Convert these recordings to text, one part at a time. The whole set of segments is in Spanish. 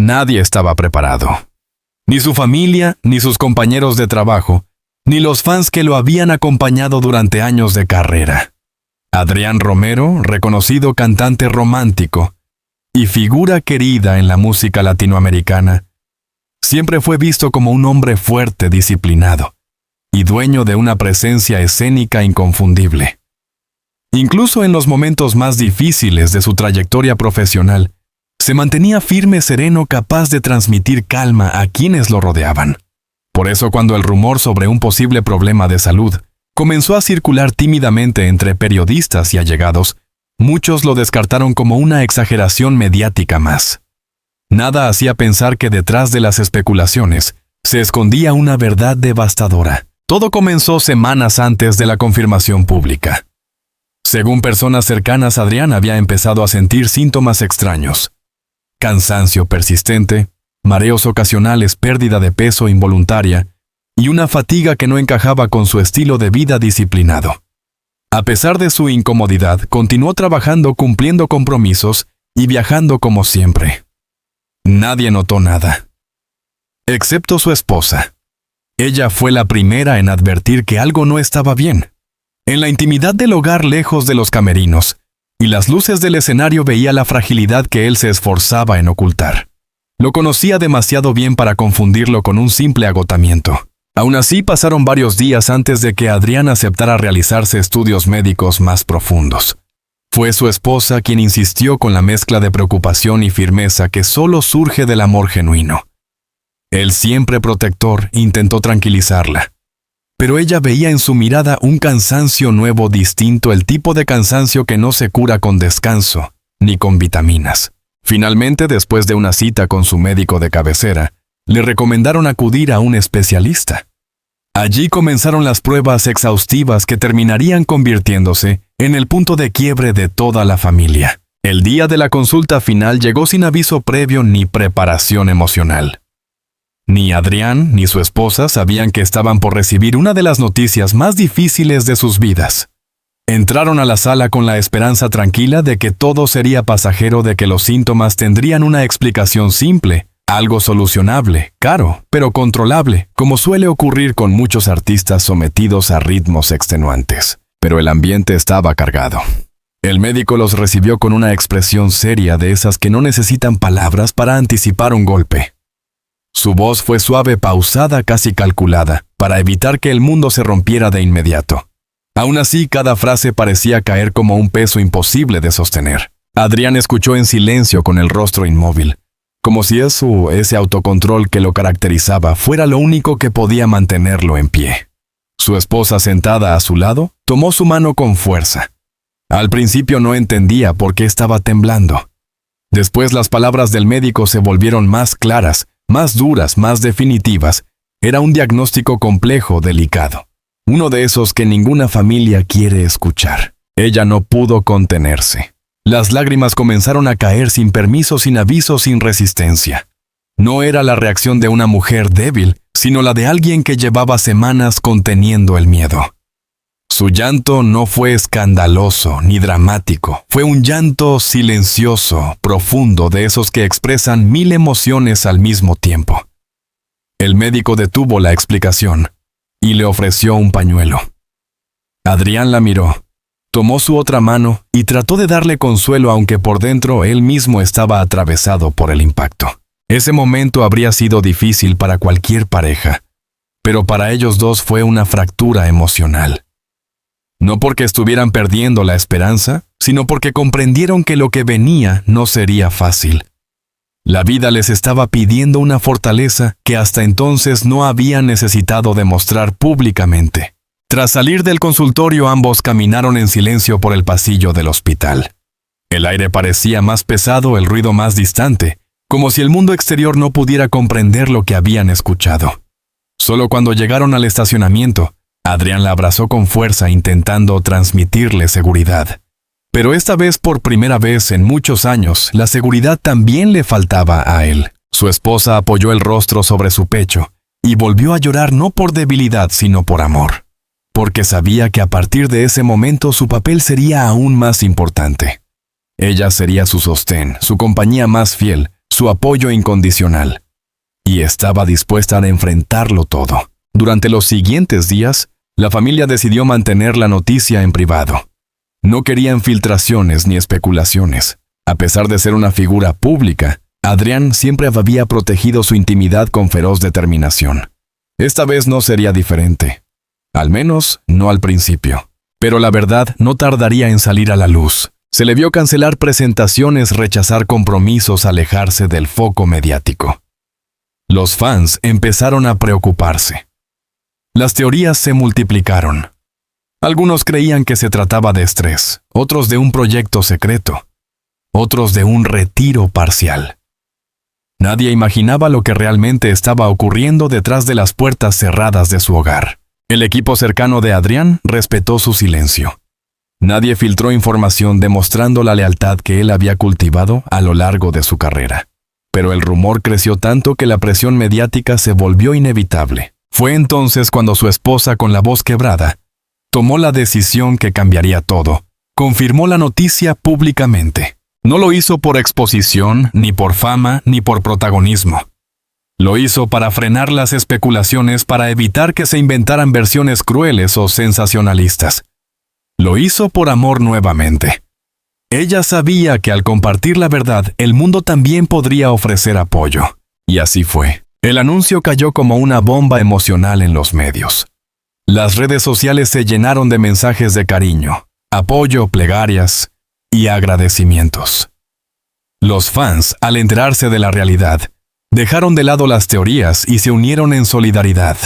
Nadie estaba preparado. Ni su familia, ni sus compañeros de trabajo, ni los fans que lo habían acompañado durante años de carrera. Adrián Romero, reconocido cantante romántico y figura querida en la música latinoamericana, siempre fue visto como un hombre fuerte, disciplinado y dueño de una presencia escénica inconfundible. Incluso en los momentos más difíciles de su trayectoria profesional, se mantenía firme, sereno, capaz de transmitir calma a quienes lo rodeaban. Por eso, cuando el rumor sobre un posible problema de salud comenzó a circular tímidamente entre periodistas y allegados, muchos lo descartaron como una exageración mediática más. Nada hacía pensar que detrás de las especulaciones se escondía una verdad devastadora. Todo comenzó semanas antes de la confirmación pública. Según personas cercanas, Adrián había empezado a sentir síntomas extraños: cansancio persistente, mareos ocasionales, pérdida de peso involuntaria y una fatiga que no encajaba con su estilo de vida disciplinado. A pesar de su incomodidad, continuó trabajando, cumpliendo compromisos y viajando como siempre. Nadie notó nada, excepto su esposa. Ella fue la primera en advertir que algo no estaba bien. En la intimidad del hogar, lejos de los camerinos y las luces del escenario, veía la fragilidad que él se esforzaba en ocultar. Lo conocía demasiado bien para confundirlo con un simple agotamiento. Aún así, pasaron varios días antes de que Adrián aceptara realizarse estudios médicos más profundos. Fue su esposa quien insistió con la mezcla de preocupación y firmeza que solo surge del amor genuino. Él, siempre protector, intentó tranquilizarla. Pero ella veía en su mirada un cansancio nuevo, distinto, el tipo de cansancio que no se cura con descanso ni con vitaminas. Finalmente, después de una cita con su médico de cabecera, le recomendaron acudir a un especialista. Allí comenzaron las pruebas exhaustivas que terminarían convirtiéndose en el punto de quiebre de toda la familia. El día de la consulta final llegó sin aviso previo ni preparación emocional. Ni Adrián ni su esposa sabían que estaban por recibir una de las noticias más difíciles de sus vidas. Entraron a la sala con la esperanza tranquila de que todo sería pasajero, de que los síntomas tendrían una explicación simple, algo solucionable, caro, pero controlable, como suele ocurrir con muchos artistas sometidos a ritmos extenuantes. Pero el ambiente estaba cargado. El médico los recibió con una expresión seria, de esas que no necesitan palabras para anticipar un golpe. Su voz fue suave, pausada, casi calculada, para evitar que el mundo se rompiera de inmediato. Aún así, cada frase parecía caer como un peso imposible de sostener. Adrián escuchó en silencio, con el rostro inmóvil, como si ese autocontrol que lo caracterizaba fuera lo único que podía mantenerlo en pie. Su esposa, sentada a su lado, tomó su mano con fuerza. Al principio no entendía por qué estaba temblando. Después las palabras del médico se volvieron más claras, más duras, más definitivas. Era un diagnóstico complejo, delicado. Uno de esos que ninguna familia quiere escuchar. Ella no pudo contenerse. Las lágrimas comenzaron a caer sin permiso, sin aviso, sin resistencia. No era la reacción de una mujer débil, sino la de alguien que llevaba semanas conteniendo el miedo. Su llanto no fue escandaloso ni dramático. Fue un llanto silencioso, profundo, de esos que expresan 1000 emociones al mismo tiempo. El médico detuvo la explicación y le ofreció un pañuelo. Adrián la miró, tomó su otra mano y trató de darle consuelo, aunque por dentro él mismo estaba atravesado por el impacto. Ese momento habría sido difícil para cualquier pareja, pero para ellos dos fue una fractura emocional. No porque estuvieran perdiendo la esperanza, sino porque comprendieron que lo que venía no sería fácil. La vida les estaba pidiendo una fortaleza que hasta entonces no habían necesitado demostrar públicamente. Tras salir del consultorio, ambos caminaron en silencio por el pasillo del hospital. El aire parecía más pesado, el ruido más distante, como si el mundo exterior no pudiera comprender lo que habían escuchado. Solo cuando llegaron al estacionamiento, Adrián la abrazó con fuerza, intentando transmitirle seguridad. Pero esta vez, por primera vez en muchos años, la seguridad también le faltaba a él. Su esposa apoyó el rostro sobre su pecho y volvió a llorar, no por debilidad, sino por amor. Porque sabía que a partir de ese momento su papel sería aún más importante. Ella sería su sostén, su compañía más fiel, su su apoyo incondicional, y estaba dispuesta a enfrentarlo todo. Durante los siguientes días, la familia decidió mantener la noticia en privado. No querían filtraciones ni especulaciones. A pesar de ser una figura pública, Adrián siempre había protegido su intimidad con feroz determinación. Esta vez no sería diferente. Al menos, no al principio. Pero la verdad no tardaría en salir a la luz. Se le vio cancelar presentaciones, rechazar compromisos, alejarse del foco mediático. Los fans empezaron a preocuparse. Las teorías se multiplicaron. Algunos creían que se trataba de estrés, otros de un proyecto secreto, otros de un retiro parcial. Nadie imaginaba lo que realmente estaba ocurriendo detrás de las puertas cerradas de su hogar. El equipo cercano de Adrián respetó su silencio. Nadie filtró información demostrando la lealtad que él había cultivado a lo largo de su carrera. Pero el rumor creció tanto que la presión mediática se volvió inevitable. Fue entonces cuando su esposa, con la voz quebrada, tomó la decisión que cambiaría todo. Confirmó la noticia públicamente. No lo hizo por exposición, ni por fama, ni por protagonismo. Lo hizo para frenar las especulaciones, para evitar que se inventaran versiones crueles o sensacionalistas. Lo hizo por amor nuevamente. Ella sabía que al compartir la verdad, el mundo también podría ofrecer apoyo. Y así fue. El anuncio cayó como una bomba emocional en los medios. Las redes sociales se llenaron de mensajes de cariño, apoyo, plegarias y agradecimientos. Los fans, al enterarse de la realidad, dejaron de lado las teorías y se unieron en solidaridad.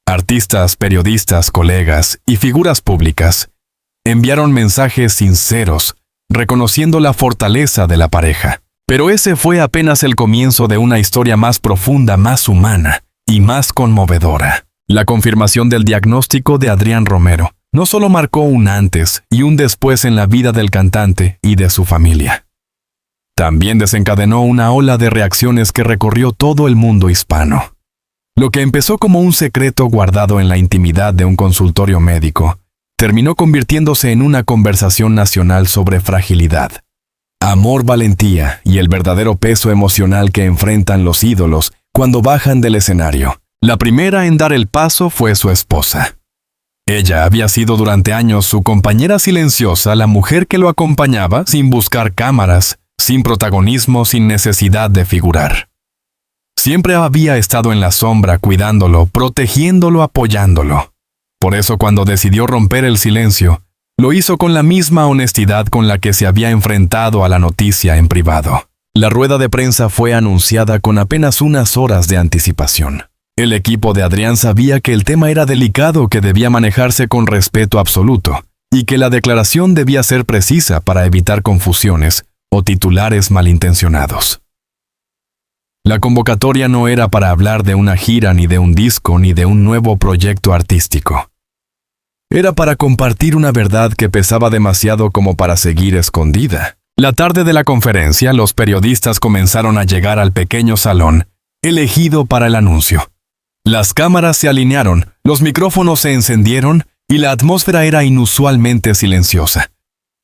Artistas, periodistas, colegas y figuras públicas enviaron mensajes sinceros, reconociendo la fortaleza de la pareja. Pero ese fue apenas el comienzo de una historia más profunda, más humana y más conmovedora. La confirmación del diagnóstico de Adrián Romero no solo marcó un antes y un después en la vida del cantante y de su familia. También desencadenó una ola de reacciones que recorrió todo el mundo hispano. Lo que empezó como un secreto guardado en la intimidad de un consultorio médico, terminó convirtiéndose en una conversación nacional sobre fragilidad, amor, valentía y el verdadero peso emocional que enfrentan los ídolos cuando bajan del escenario. La primera en dar el paso fue su esposa. Ella había sido durante años su compañera silenciosa, la mujer que lo acompañaba sin buscar cámaras, sin protagonismo, sin necesidad de figurar. Siempre había estado en la sombra cuidándolo, protegiéndolo, apoyándolo. Por eso cuando decidió romper el silencio, lo hizo con la misma honestidad con la que se había enfrentado a la noticia en privado. La rueda de prensa fue anunciada con apenas unas horas de anticipación. El equipo de Adrián sabía que el tema era delicado, que debía manejarse con respeto absoluto, y que la declaración debía ser precisa para evitar confusiones o titulares malintencionados. La convocatoria no era para hablar de una gira, ni de un disco, ni de un nuevo proyecto artístico. Era para compartir una verdad que pesaba demasiado como para seguir escondida. La tarde de la conferencia, los periodistas comenzaron a llegar al pequeño salón, elegido para el anuncio. Las cámaras se alinearon, los micrófonos se encendieron y la atmósfera era inusualmente silenciosa.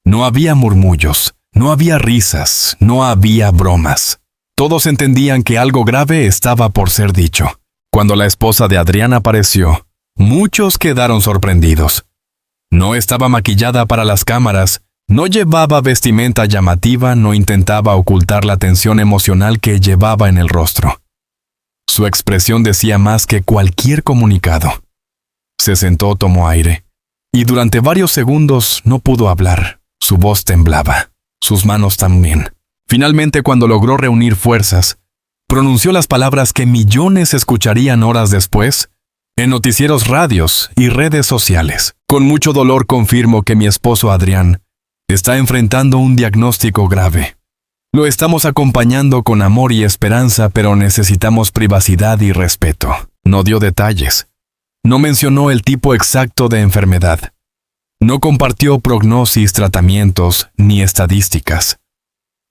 No había murmullos, no había risas, no había bromas. Todos entendían que algo grave estaba por ser dicho. Cuando la esposa de Adrián apareció, muchos quedaron sorprendidos. No estaba maquillada para las cámaras, no llevaba vestimenta llamativa, no intentaba ocultar la tensión emocional que llevaba en el rostro. Su expresión decía más que cualquier comunicado. Se sentó, tomó aire, y durante varios segundos no pudo hablar. Su voz temblaba, sus manos también. Finalmente, cuando logró reunir fuerzas, pronunció las palabras que millones escucharían horas después, en noticieros, radios y redes sociales. Con mucho dolor confirmo que mi esposo Adrián está enfrentando un diagnóstico grave. Lo estamos acompañando con amor y esperanza, pero necesitamos privacidad y respeto. No dio detalles. No mencionó el tipo exacto de enfermedad. No compartió prognosis, tratamientos ni estadísticas.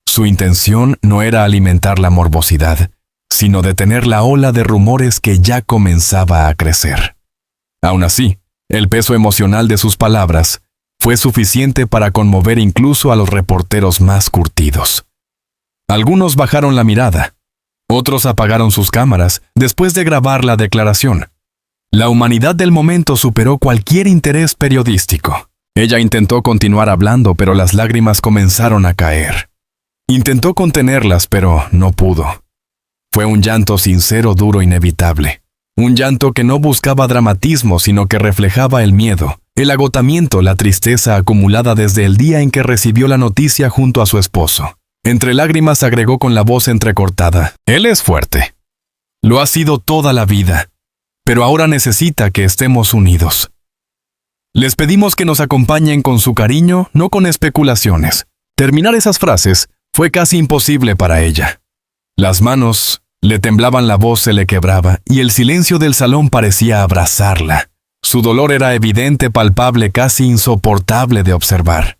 Su intención no era alimentar la morbosidad, sino detener la ola de rumores que ya comenzaba a crecer. Aún así, el peso emocional de sus palabras fue suficiente para conmover incluso a los reporteros más curtidos. Algunos bajaron la mirada. Otros apagaron sus cámaras después de grabar la declaración. La humanidad del momento superó cualquier interés periodístico. Ella intentó continuar hablando, pero las lágrimas comenzaron a caer. Intentó contenerlas, pero no pudo. Fue un llanto sincero, duro, inevitable. Un llanto que no buscaba dramatismo, sino que reflejaba el miedo, el agotamiento, la tristeza acumulada desde el día en que recibió la noticia junto a su esposo. Entre lágrimas agregó con la voz entrecortada: «Él es fuerte. Lo ha sido toda la vida, pero ahora necesita que estemos unidos. Les pedimos que nos acompañen con su cariño, no con especulaciones». Terminar esas frases fue casi imposible para ella. Las manos le temblaban, la voz se le quebraba y el silencio del salón parecía abrazarla. Su dolor era evidente, palpable, casi insoportable de observar.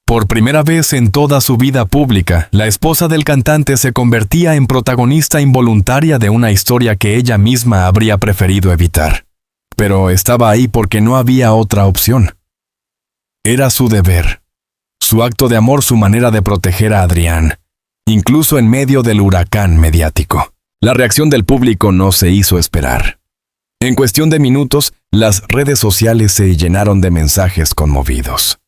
Por primera vez en toda su vida pública, la esposa del cantante se convertía en protagonista involuntaria de una historia que ella misma habría preferido evitar. Pero estaba ahí porque no había otra opción. Era su deber, su acto de amor, su manera de proteger a Adrián, incluso en medio del huracán mediático. La reacción del público no se hizo esperar. En cuestión de minutos, las redes sociales se llenaron de mensajes conmovidos.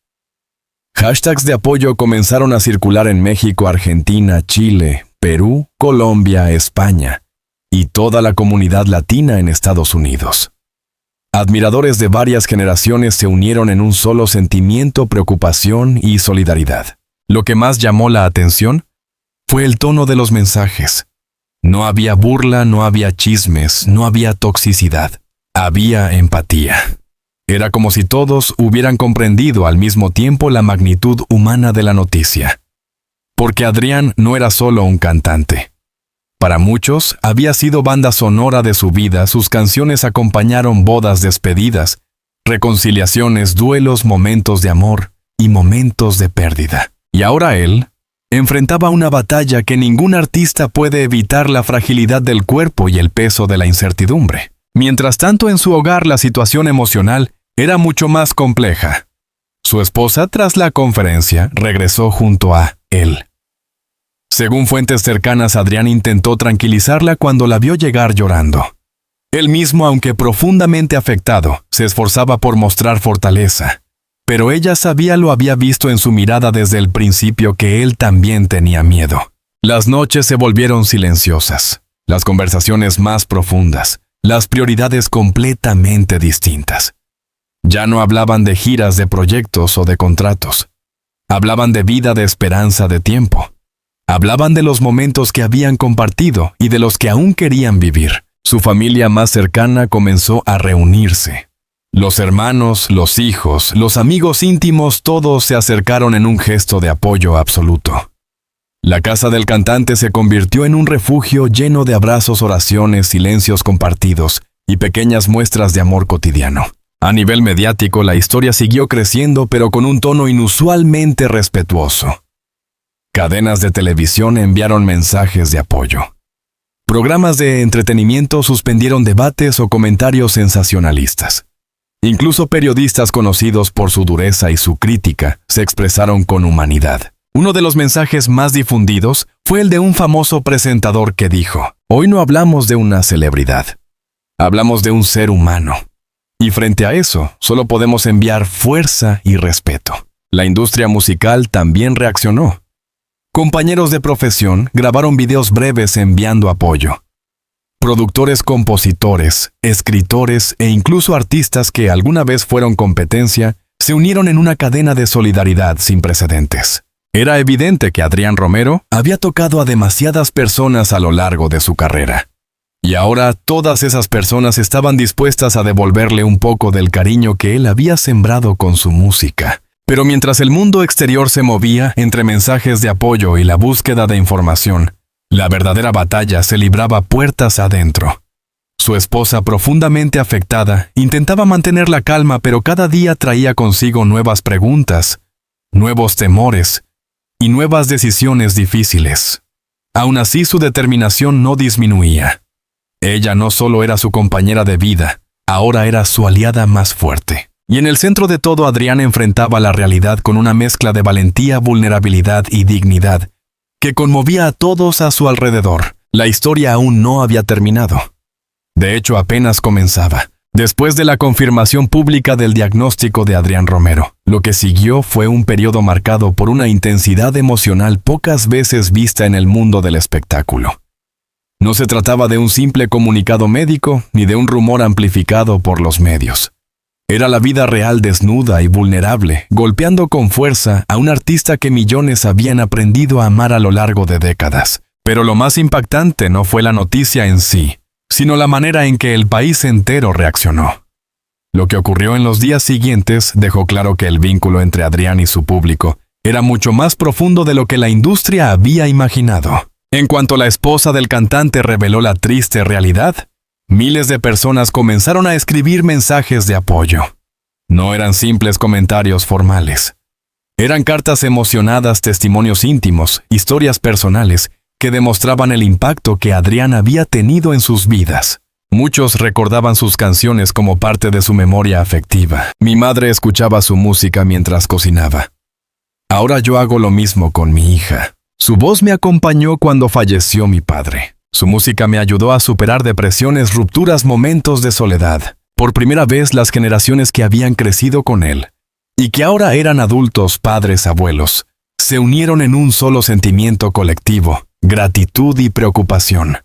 Hashtags de apoyo comenzaron a circular en México, Argentina, Chile, Perú, Colombia, España y toda la comunidad latina en Estados Unidos. Admiradores de varias generaciones se unieron en un solo sentimiento, preocupación y solidaridad. Lo que más llamó la atención fue el tono de los mensajes. No había burla, no había chismes, no había toxicidad. Había empatía. Era como si todos hubieran comprendido al mismo tiempo la magnitud humana de la noticia. Porque Adrián no era solo un cantante. Para muchos, había sido banda sonora de su vida. Sus canciones acompañaron bodas, despedidas, reconciliaciones, duelos, momentos de amor y momentos de pérdida. Y ahora él enfrentaba una batalla que ningún artista puede evitar: la fragilidad del cuerpo y el peso de la incertidumbre. Mientras tanto, en su hogar la situación emocional era mucho más compleja. Su esposa, tras la conferencia, regresó junto a él. Según fuentes cercanas, Adrián intentó tranquilizarla cuando la vio llegar llorando. Él mismo, aunque profundamente afectado, se esforzaba por mostrar fortaleza. Pero ella sabía, lo había visto en su mirada desde el principio, que él también tenía miedo. Las noches se volvieron silenciosas, las conversaciones más profundas, las prioridades completamente distintas. Ya no hablaban de giras, de proyectos o de contratos. Hablaban de vida, de esperanza, de tiempo. Hablaban de los momentos que habían compartido y de los que aún querían vivir. Su familia más cercana comenzó a reunirse. Los hermanos, los hijos, los amigos íntimos, todos se acercaron en un gesto de apoyo absoluto. La casa del cantante se convirtió en un refugio lleno de abrazos, oraciones, silencios compartidos y pequeñas muestras de amor cotidiano. A nivel mediático, la historia siguió creciendo, pero con un tono inusualmente respetuoso. Cadenas de televisión enviaron mensajes de apoyo. Programas de entretenimiento suspendieron debates o comentarios sensacionalistas. Incluso periodistas conocidos por su dureza y su crítica se expresaron con humanidad. Uno de los mensajes más difundidos fue el de un famoso presentador que dijo: «Hoy no hablamos de una celebridad, hablamos de un ser humano». Y frente a eso, solo podemos enviar fuerza y respeto. La industria musical también reaccionó. Compañeros de profesión grabaron videos breves enviando apoyo. Productores, compositores, escritores e incluso artistas que alguna vez fueron competencia se unieron en una cadena de solidaridad sin precedentes. Era evidente que Adrián Romero había tocado a demasiadas personas a lo largo de su carrera. Y ahora todas esas personas estaban dispuestas a devolverle un poco del cariño que él había sembrado con su música. Pero mientras el mundo exterior se movía entre mensajes de apoyo y la búsqueda de información, la verdadera batalla se libraba puertas adentro. Su esposa, profundamente afectada, intentaba mantener la calma, pero cada día traía consigo nuevas preguntas, nuevos temores y nuevas decisiones difíciles. Aún así, su determinación no disminuía. Ella no solo era su compañera de vida, ahora era su aliada más fuerte. Y en el centro de todo, Adrián enfrentaba la realidad con una mezcla de valentía, vulnerabilidad y dignidad que conmovía a todos a su alrededor. La historia aún no había terminado. De hecho, apenas comenzaba. Después de la confirmación pública del diagnóstico de Adrián Romero, lo que siguió fue un periodo marcado por una intensidad emocional pocas veces vista en el mundo del espectáculo. No se trataba de un simple comunicado médico ni de un rumor amplificado por los medios. Era la vida real desnuda y vulnerable, golpeando con fuerza a un artista que millones habían aprendido a amar a lo largo de décadas. Pero lo más impactante no fue la noticia en sí, sino la manera en que el país entero reaccionó. Lo que ocurrió en los días siguientes dejó claro que el vínculo entre Adrián y su público era mucho más profundo de lo que la industria había imaginado. En cuanto la esposa del cantante reveló la triste realidad, miles de personas comenzaron a escribir mensajes de apoyo. No eran simples comentarios formales. Eran cartas emocionadas, testimonios íntimos, historias personales, que demostraban el impacto que Adrián había tenido en sus vidas. Muchos recordaban sus canciones como parte de su memoria afectiva. Mi madre escuchaba su música mientras cocinaba. Ahora yo hago lo mismo con mi hija. Su voz me acompañó cuando falleció mi padre. Su música me ayudó a superar depresiones, rupturas, momentos de soledad. Por primera vez las generaciones que habían crecido con él, y que ahora eran adultos, padres, abuelos, se unieron en un solo sentimiento colectivo: gratitud y preocupación.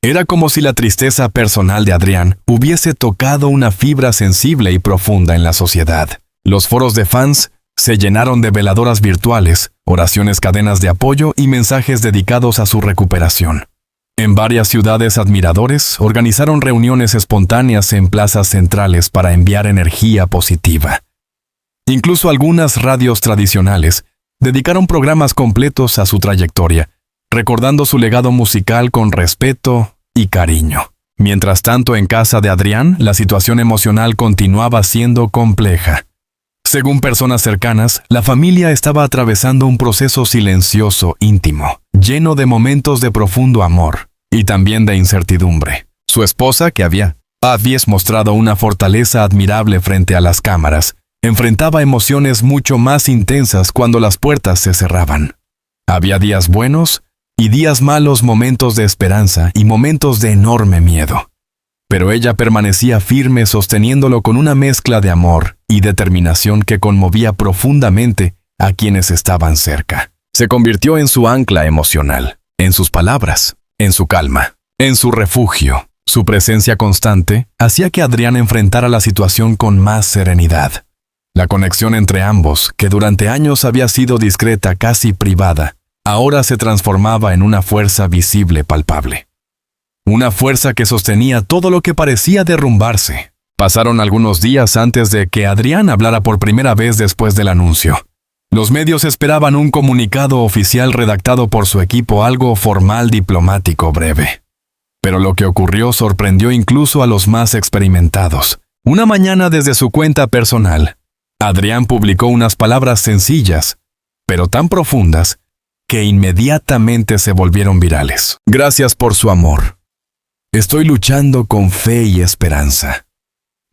Era como si la tristeza personal de Adrián hubiese tocado una fibra sensible y profunda en la sociedad. Los foros de fans se llenaron de veladoras virtuales, oraciones, cadenas de apoyo y mensajes dedicados a su recuperación. En varias ciudades, admiradores organizaron reuniones espontáneas en plazas centrales para enviar energía positiva. Incluso algunas radios tradicionales dedicaron programas completos a su trayectoria, recordando su legado musical con respeto y cariño. Mientras tanto, en casa de Adrián, la situación emocional continuaba siendo compleja. Según personas cercanas, la familia estaba atravesando un proceso silencioso, íntimo, lleno de momentos de profundo amor y también de incertidumbre. Su esposa, que había mostrado una fortaleza admirable frente a las cámaras, enfrentaba emociones mucho más intensas cuando las puertas se cerraban. Había días buenos y días malos, momentos de esperanza y momentos de enorme miedo. Pero ella permanecía firme, sosteniéndolo con una mezcla de amor y determinación que conmovía profundamente a quienes estaban cerca. Se convirtió en su ancla emocional, en sus palabras, en su calma, en su refugio. Su presencia constante hacía que Adrián enfrentara la situación con más serenidad. La conexión entre ambos, que durante años había sido discreta, casi privada, ahora se transformaba en una fuerza visible, palpable. Una fuerza que sostenía todo lo que parecía derrumbarse. Pasaron algunos días antes de que Adrián hablara por primera vez después del anuncio. Los medios esperaban un comunicado oficial redactado por su equipo, algo formal, diplomático, breve. Pero lo que ocurrió sorprendió incluso a los más experimentados. Una mañana, desde su cuenta personal, Adrián publicó unas palabras sencillas, pero tan profundas, que inmediatamente se volvieron virales. Gracias por su amor. Estoy luchando con fe y esperanza.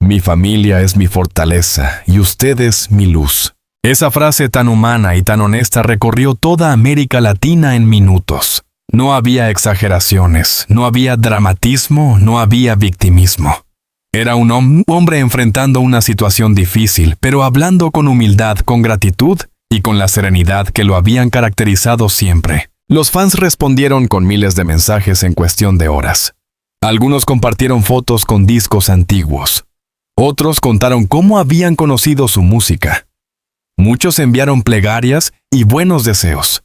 Mi familia es mi fortaleza y usted es mi luz. Esa frase tan humana y tan honesta recorrió toda América Latina en minutos. No había exageraciones, no había dramatismo, no había victimismo. Era un hombre enfrentando una situación difícil, pero hablando con humildad, con gratitud y con la serenidad que lo habían caracterizado siempre. Los fans respondieron con miles de mensajes en cuestión de horas. Algunos compartieron fotos con discos antiguos. Otros contaron cómo habían conocido su música. Muchos enviaron plegarias y buenos deseos.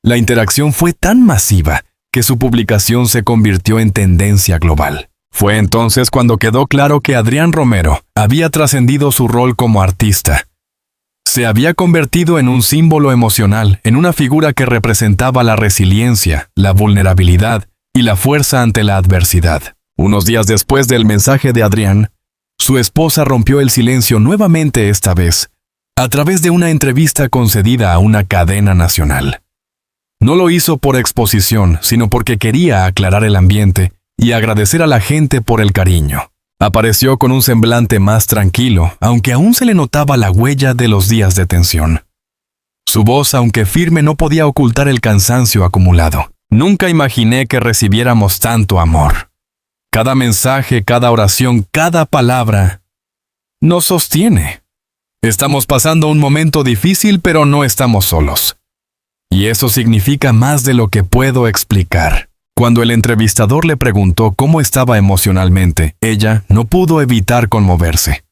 La interacción fue tan masiva que su publicación se convirtió en tendencia global. Fue entonces cuando quedó claro que Adrián Romero había trascendido su rol como artista. Se había convertido en un símbolo emocional, en una figura que representaba la resiliencia, la vulnerabilidad y la fuerza ante la adversidad. Unos días después del mensaje de Adrián, su esposa rompió el silencio nuevamente, esta vez, a través de una entrevista concedida a una cadena nacional. No lo hizo por exposición, sino porque quería aclarar el ambiente y agradecer a la gente por el cariño. Apareció con un semblante más tranquilo, aunque aún se le notaba la huella de los días de tensión. Su voz, aunque firme, no podía ocultar el cansancio acumulado. Nunca imaginé que recibiéramos tanto amor. Cada mensaje, cada oración, cada palabra nos sostiene. Estamos pasando un momento difícil, pero no estamos solos. Y eso significa más de lo que puedo explicar. Cuando el entrevistador le preguntó cómo estaba emocionalmente, ella no pudo evitar conmoverse.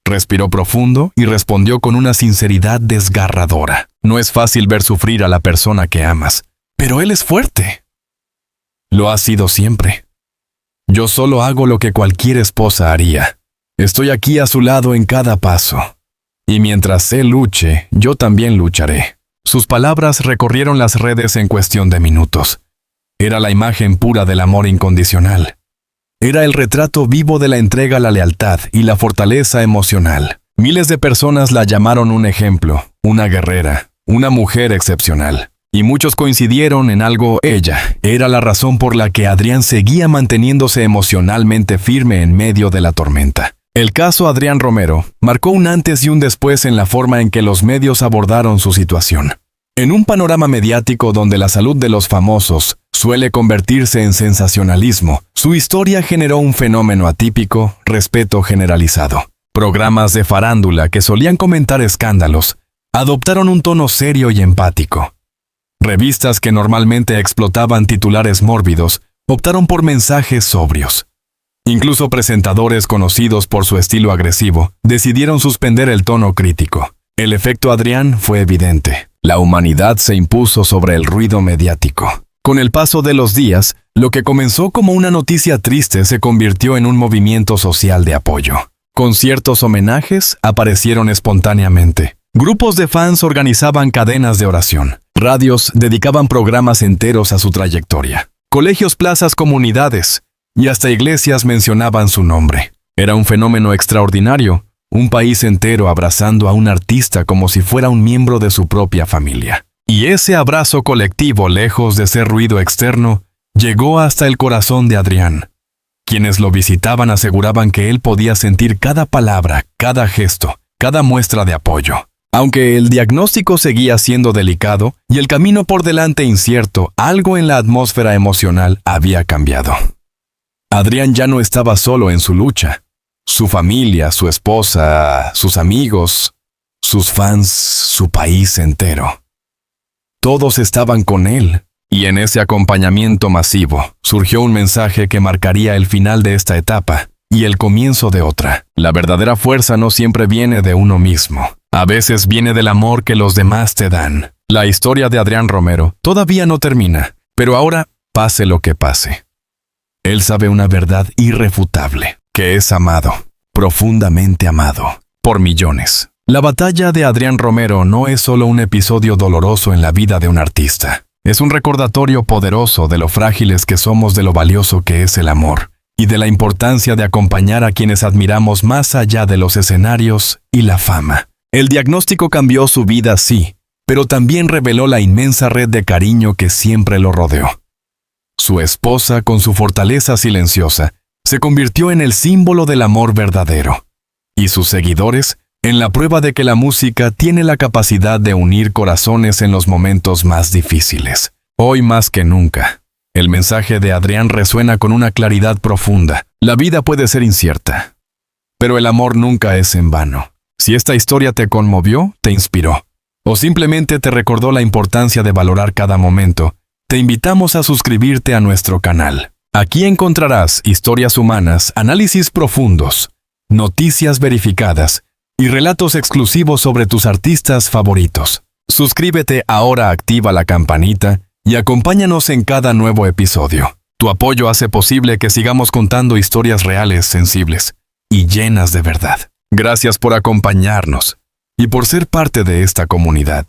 Respiró profundo y respondió con una sinceridad desgarradora. No es fácil ver sufrir a la persona que amas, pero él es fuerte. Lo ha sido siempre. Yo solo hago lo que cualquier esposa haría. Estoy aquí a su lado en cada paso. Y mientras él luche, yo también lucharé. Sus palabras recorrieron las redes en cuestión de minutos. Era la imagen pura del amor incondicional. Era el retrato vivo de la entrega, la lealtad y la fortaleza emocional. Miles de personas la llamaron un ejemplo, una guerrera, una mujer excepcional. Y muchos coincidieron en algo: ella era la razón por la que Adrián seguía manteniéndose emocionalmente firme en medio de la tormenta. El caso Adrián Romero marcó un antes y un después en la forma en que los medios abordaron su situación. En un panorama mediático donde la salud de los famosos suele convertirse en sensacionalismo, su historia generó un fenómeno atípico: respeto generalizado. Programas de farándula que solían comentar escándalos adoptaron un tono serio y empático. Revistas que normalmente explotaban titulares mórbidos optaron por mensajes sobrios. Incluso presentadores conocidos por su estilo agresivo decidieron suspender el tono crítico. El efecto Adrián fue evidente. La humanidad se impuso sobre el ruido mediático. Con el paso de los días, lo que comenzó como una noticia triste se convirtió en un movimiento social de apoyo. Conciertos homenajes aparecieron espontáneamente. Grupos de fans organizaban cadenas de oración. Radios dedicaban programas enteros a su trayectoria. Colegios, plazas, comunidades y hasta iglesias mencionaban su nombre. Era un fenómeno extraordinario, un país entero abrazando a un artista como si fuera un miembro de su propia familia. Y ese abrazo colectivo, lejos de ser ruido externo, llegó hasta el corazón de Adrián. Quienes lo visitaban aseguraban que él podía sentir cada palabra, cada gesto, cada muestra de apoyo. Aunque el diagnóstico seguía siendo delicado y el camino por delante incierto, algo en la atmósfera emocional había cambiado. Adrián ya no estaba solo en su lucha. Su familia, su esposa, sus amigos, sus fans, su país entero. Todos estaban con él, y en ese acompañamiento masivo surgió un mensaje que marcaría el final de esta etapa y el comienzo de otra. La verdadera fuerza no siempre viene de uno mismo. A veces viene del amor que los demás te dan. La historia de Adrián Romero todavía no termina, pero ahora, pase lo que pase, él sabe una verdad irrefutable, que es amado, profundamente amado, por millones. La batalla de Adrián Romero no es solo un episodio doloroso en la vida de un artista. Es un recordatorio poderoso de lo frágiles que somos, de lo valioso que es el amor, y de la importancia de acompañar a quienes admiramos más allá de los escenarios y la fama. El diagnóstico cambió su vida, sí, pero también reveló la inmensa red de cariño que siempre lo rodeó. Su esposa, con su fortaleza silenciosa, se convirtió en el símbolo del amor verdadero. Y sus seguidores, en la prueba de que la música tiene la capacidad de unir corazones en los momentos más difíciles. Hoy más que nunca, el mensaje de Adrián resuena con una claridad profunda. La vida puede ser incierta, pero el amor nunca es en vano. Si esta historia te conmovió, te inspiró, o simplemente te recordó la importancia de valorar cada momento, te invitamos a suscribirte a nuestro canal. Aquí encontrarás historias humanas, análisis profundos, noticias verificadas y relatos exclusivos sobre tus artistas favoritos. Suscríbete ahora, activa la campanita y acompáñanos en cada nuevo episodio. Tu apoyo hace posible que sigamos contando historias reales, sensibles y llenas de verdad. Gracias por acompañarnos y por ser parte de esta comunidad.